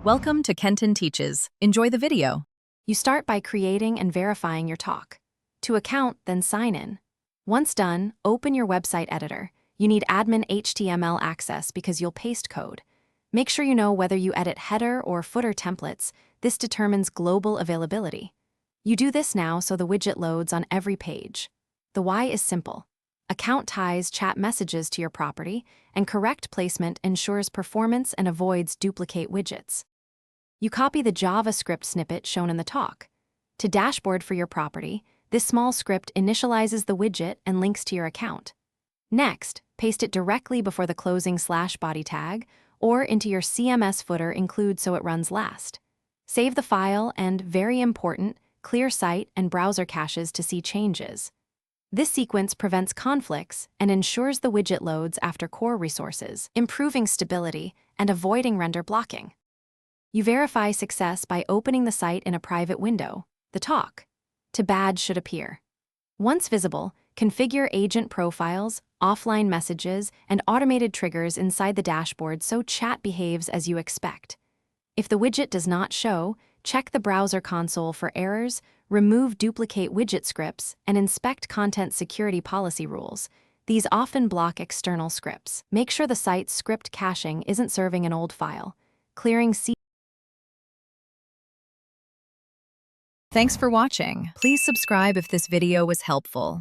Welcome to Kenton Teaches. Enjoy the video. You start by creating and verifying your talk. To account, then sign in. Once done, open your website editor. You need admin HTML access because you'll paste code. Make sure you know whether you edit header or footer templates. This determines global availability. You do this now so the widget loads on every page. The why is simple. Account ties chat messages to your property, and correct placement ensures performance and avoids duplicate widgets. You copy the JavaScript snippet shown in the talk. To dashboard for your property, this small script initializes the widget and links to your account. Next, paste it directly before the closing /body tag or into your CMS footer include so it runs last. Save the file and, very important, clear site and browser caches to see changes. This sequence prevents conflicts and ensures the widget loads after core resources, improving stability and avoiding render blocking. You verify success by opening the site in a private window, the talk. To badge should appear. Once visible, configure agent profiles, offline messages, and automated triggers inside the dashboard so chat behaves as you expect. If the widget does not show, check the browser console for errors, remove duplicate widget scripts, and inspect content security policy rules. These often block external scripts. Make sure the site's script caching isn't serving an old file. Clearing Thanks for watching. Please subscribe if this video was helpful.